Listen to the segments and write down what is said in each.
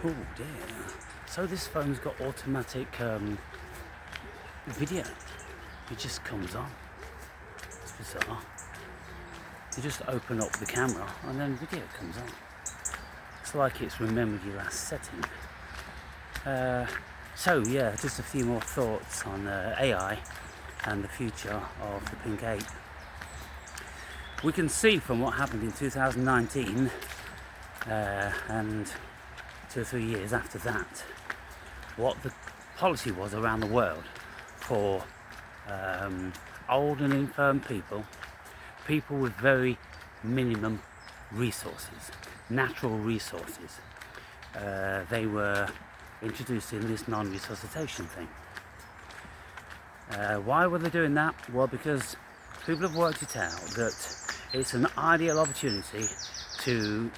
Oh dear. So this phone's got automatic video. It just comes on. It's bizarre. You just open up the camera and then video comes on. It's like it's remembered your last setting. So yeah, just a few more thoughts on AI and the future of the Pink Ape. We can see from what happened in 2019 and 2 or 3 years after that what the policy was around the world for old and infirm people with very minimum resources, natural resources. They were introducing this non-resuscitation thing. Why were they doing that? Well, because people have worked it out that it's an ideal opportunity to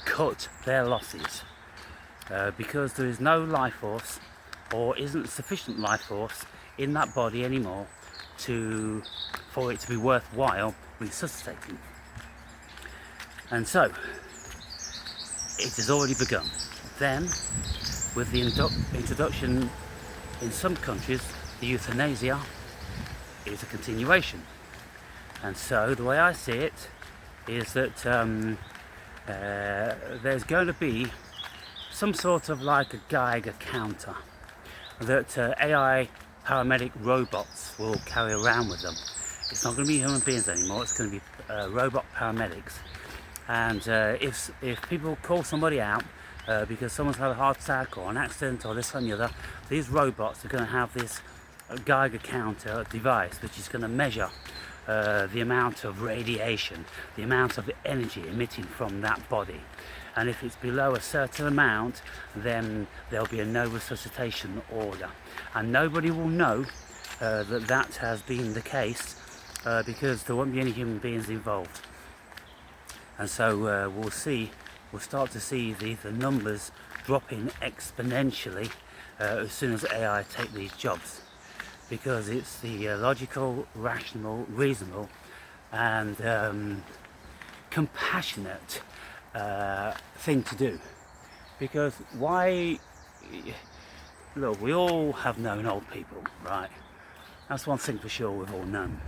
cut their losses because there is no life force or isn't sufficient life force in that body anymore for it to be worthwhile resuscitating. And so it has already begun. Then, with the introduction in some countries, the euthanasia is a continuation. And so the way I see it is that there's going to be some sort of like a Geiger counter that AI paramedic robots will carry around with them. It's not going to be human beings anymore, it's going to be robot paramedics. And if people call somebody out because someone's had a heart attack or an accident or this and the other, these robots are going to have this Geiger counter device which is going to measure the amount of radiation, the amount of energy emitting from that body. And if it's below a certain amount, then there'll be a no resuscitation order. And nobody will know that has been the case because there won't be any human beings involved. And so we'll start to see the numbers dropping exponentially as soon as AI take these jobs. Because it's the logical, rational, reasonable and compassionate thing to do. Because why, look, we all have known old people, right? That's one thing for sure we've all known.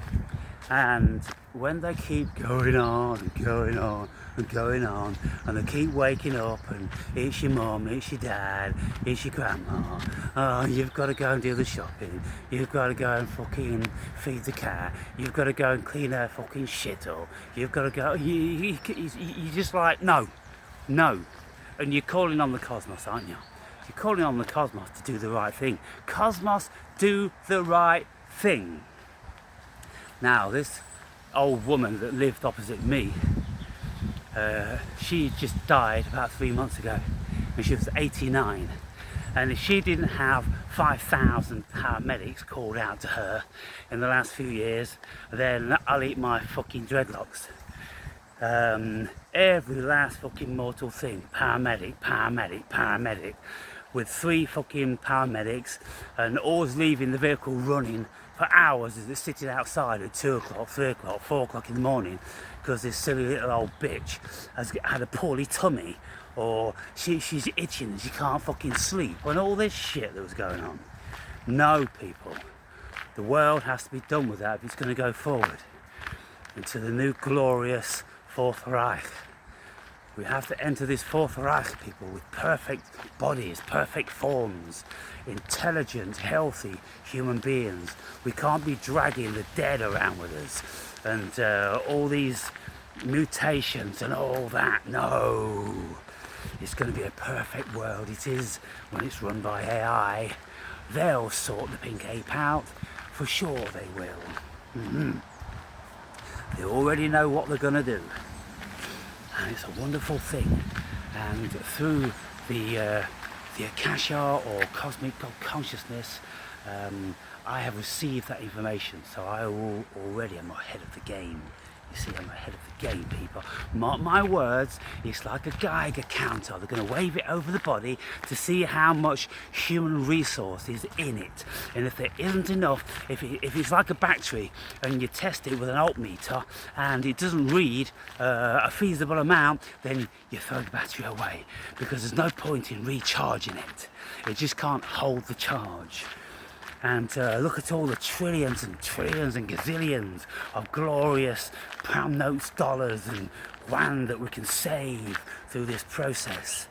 And when they keep going on and going on and going on, and they keep waking up and it's your mum, it's your dad, it's your grandma, oh, you've got to go and do the shopping, you've got to go and fucking feed the cat, you've got to go and clean her fucking shit up, you've got to go, you're just like, no, and you're calling on the cosmos, aren't you? You're calling on the cosmos to do the right thing. Cosmos, do the right thing. Now, this old woman that lived opposite me, she just died about 3 months ago, and she was 89. And if she didn't have 5,000 paramedics called out to her in the last few years, then I'll eat my fucking dreadlocks. Every last fucking mortal thing, paramedic, with 3 fucking paramedics, and always leaving the vehicle running for hours as it's sitting outside at 2 o'clock, 3 o'clock, 4 o'clock in the morning because this silly little old bitch has had a poorly tummy, or she's itching and she can't fucking sleep, and all this shit that was going on. No, people, the world has to be done with that if it's going to go forward into the new glorious Fourth Reich. We have to enter this Fourth Reich, people, with perfect bodies, perfect forms, intelligent, healthy human beings. We can't be dragging the dead around with us and all these mutations and all that. No, it's going to be a perfect world. It is when it's run by AI. They'll sort the Pink Ape out, for sure they will. They already know what they're going to do. And it's a wonderful thing, and through the Akasha or cosmic God consciousness, I have received that information, so I already am ahead of the game You see, I'm ahead of the game, people. Mark my words, it's like a Geiger counter. They're going to wave it over the body to see how much human resource is in it. And if there isn't enough, if it's like a battery and you test it with an altmeter and it doesn't read a feasible amount, then you throw the battery away, because there's no point in recharging it. It just can't hold the charge. And look at all the trillions and trillions and gazillions of glorious pound notes, dollars and rand that we can save through this process,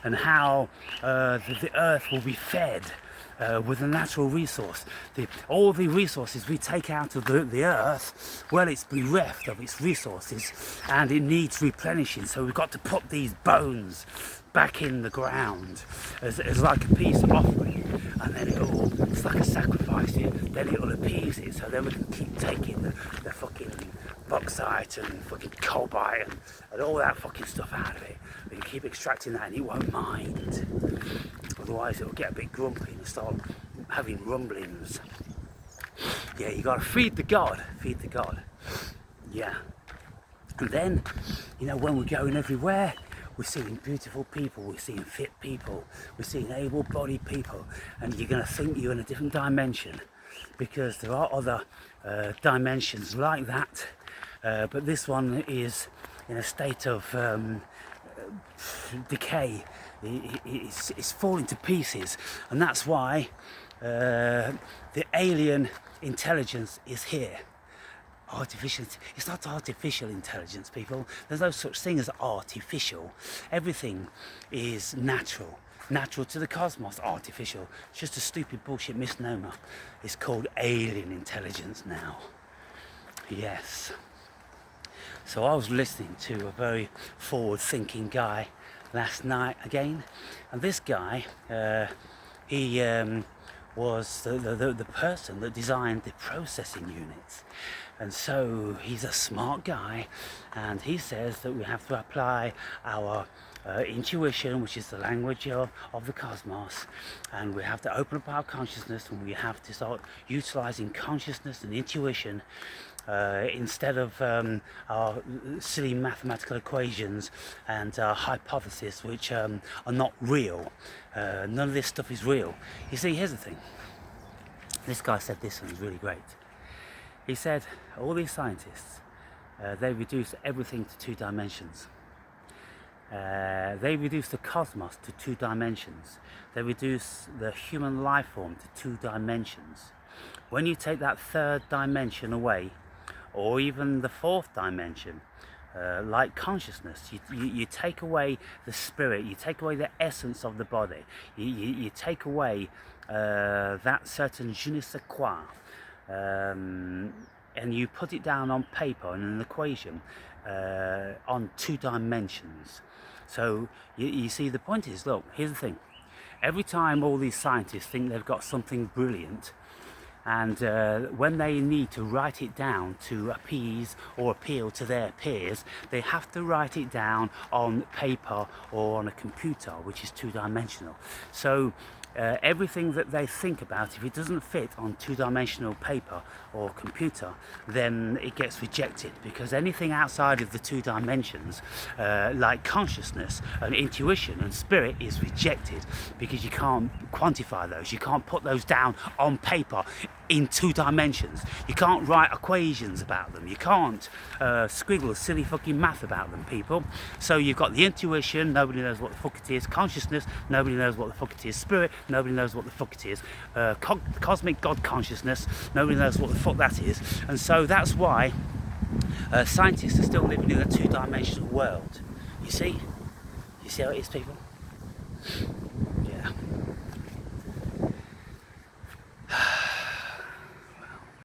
and how the earth will be fed with a natural resource. All the resources we take out of the earth, well, it's bereft of its resources and it needs replenishing. So we've got to put these bones back in the ground as like a peace offering, and then it's like a sacrifice, then it'll appease it, so then we can keep taking the fucking bauxite and fucking cobalt and all that fucking stuff out of it. We can keep extracting that and it won't mind. Otherwise it'll get a bit grumpy and start having rumblings. Yeah, you gotta feed the God. Yeah. And then, you know, when we're going everywhere, we're seeing beautiful people, we're seeing fit people, we're seeing able-bodied people, and you're going to think you're in a different dimension, because there are other dimensions like that, but this one is in a state of decay. It's falling to pieces, and that's why the alien intelligence is here. It's not artificial intelligence, people. There's no such thing as artificial. Everything is natural to the cosmos. Artificial, it's just a stupid bullshit misnomer. It's called alien intelligence now. Yes. So I was listening to a very forward-thinking guy last night again, and this guy, he was the person that designed the processing units. And so he's a smart guy, and he says that we have to apply our intuition, which is the language of the cosmos, and we have to open up our consciousness, and we have to start utilizing consciousness and intuition instead of our silly mathematical equations and hypotheses, which are not real. None of this stuff is real. You see, here's the thing. This guy said this, and it was really great. He said, all these scientists, they reduce everything to 2 dimensions. They reduce the cosmos to 2 dimensions. They reduce the human life form to 2 dimensions. When you take that 3rd dimension away, or even the 4th dimension, like consciousness, you take away the spirit, you take away the essence of the body, you take away that certain je ne sais quoi, and you put it down on paper in an equation on 2 dimensions. So you see, the point is, look, here's the thing. Every time all these scientists think they've got something brilliant, and when they need to write it down to appease or appeal to their peers, they have to write it down on paper or on a computer, which is 2-dimensional. So everything that they think about, if it doesn't fit on 2-dimensional paper or computer, then it gets rejected, because anything outside of the 2 dimensions, like consciousness and intuition and spirit, is rejected, because you can't quantify those. You can't put those down on paper in 2 dimensions. You can't write equations about them. You can't scribble silly fucking math about them, people. So you've got the intuition, nobody knows what the fuck it is. Consciousness, nobody knows what the fuck it is. Spirit, nobody knows what the fuck it is. Cosmic God consciousness, nobody knows what the fuck that is. And so that's why scientists are still living in a 2-dimensional world. You see how it is, people?